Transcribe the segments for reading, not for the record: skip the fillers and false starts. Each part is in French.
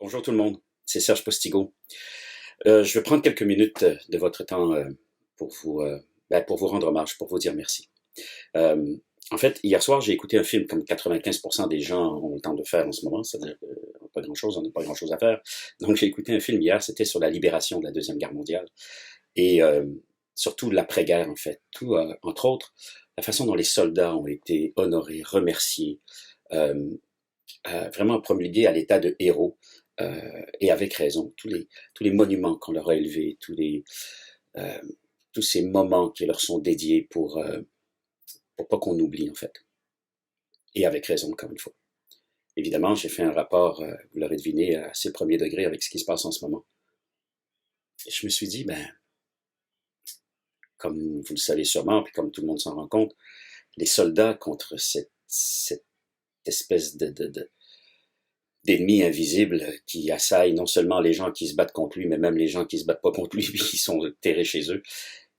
Bonjour tout le monde, c'est Serge Postigo. Je vais prendre quelques minutes de votre temps pour pour vous rendre hommage, pour vous dire merci. Euh, En fait, hier soir, j'ai écouté un film comme 95% des gens ont le temps de faire en ce moment, c'est-à-dire pas grand-chose, on n'a pas grand-chose à faire. Donc j'ai écouté un film hier, c'était sur la libération de la Deuxième Guerre mondiale et surtout l'après-guerre en fait. Tout, entre autres, la façon dont les soldats ont été honorés, remerciés, euh, vraiment promulgués à l'état de héros. Et avec raison, tous les monuments qu'on leur a élevés, euh, tous ces moments qui leur sont dédiés pour pas qu'on oublie en fait. Et avec raison, comme il faut. Évidemment, j'ai fait un rapport, vous l'aurez deviné, à assez premier degré avec ce qui se passe en ce moment. Et je me suis dit, ben, comme vous le savez sûrement, puis comme tout le monde s'en rend compte, les soldats contre cette espèce d'ennemis invisibles qui assaillent non seulement les gens qui se battent contre lui, mais même les gens qui se battent pas contre lui, puis qui sont terrés chez eux,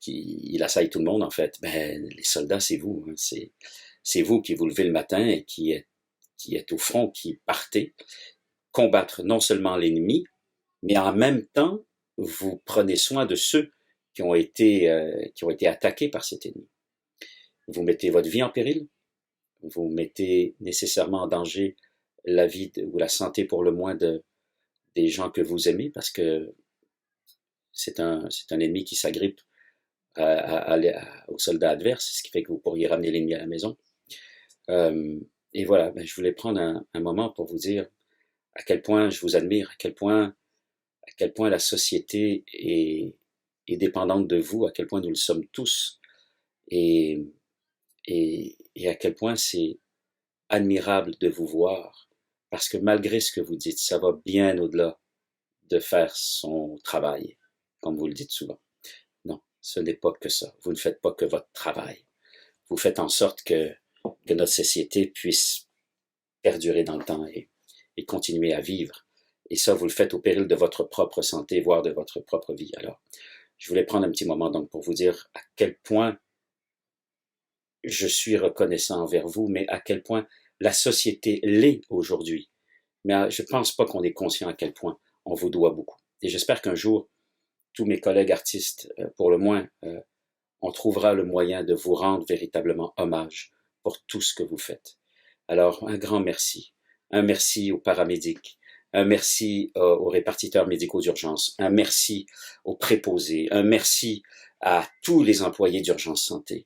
il assaille tout le monde en fait. Ben, les soldats, c'est vous, hein, c'est vous qui vous levez le matin et qui êtes au front, qui partez combattre non seulement l'ennemi, mais en même temps, vous prenez soin de ceux qui ont été attaqués par cet ennemi. Vous mettez votre vie en péril, vous mettez nécessairement en danger la vie ou la santé pour le moins des gens que vous aimez, parce que c'est un ennemi qui s'agrippe aux soldats adverses, ce qui fait que vous pourriez ramener l'ennemi à la maison. Et voilà, ben, je voulais prendre un moment pour vous dire à quel point je vous admire, à quel point la société est dépendante de vous, à quel point nous le sommes tous, et, et à quel point c'est admirable de vous voir, parce que malgré ce que vous dites, ça va bien au-delà de faire son travail, comme vous le dites souvent. Non, ce n'est pas que ça. Vous ne faites pas que votre travail. Vous faites en sorte que notre société puisse perdurer dans le temps et continuer à vivre. Et ça, vous le faites au péril de votre propre santé, voire de votre propre vie. Alors, je voulais prendre un petit moment donc pour vous dire à quel point je suis reconnaissant envers vous, mais à quel point la société l'est aujourd'hui. Mais je ne pense pas qu'on est conscient à quel point on vous doit beaucoup. Et j'espère qu'un jour, tous mes collègues artistes, pour le moins, on trouvera le moyen de vous rendre véritablement hommage pour tout ce que vous faites. Alors, un grand merci. Un merci aux paramédics, un merci aux répartiteurs médicaux d'urgence, un merci aux préposés, un merci à tous les employés d'urgence santé.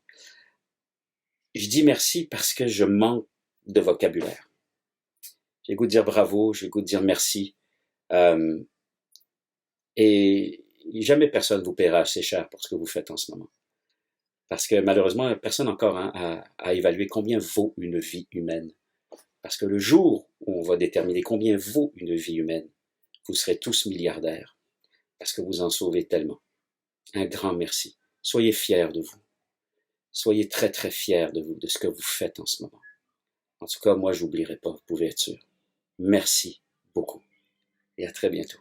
Je dis merci parce que je manque de vocabulaire. J'ai le goût de dire bravo, j'ai le goût de dire merci. Euh, et jamais personne vous paiera assez cher pour ce que vous faites en ce moment. Parce que malheureusement, personne encore a évalué combien vaut une vie humaine. Parce que le jour où on va déterminer combien vaut une vie humaine, vous serez tous milliardaires. Parce que vous en sauvez tellement. Un grand merci. Soyez fiers de vous. Soyez très très fiers de vous, de ce que vous faites en ce moment. En tout cas, moi, je n'oublierai pas, vous pouvez être sûr. Merci beaucoup et à très bientôt.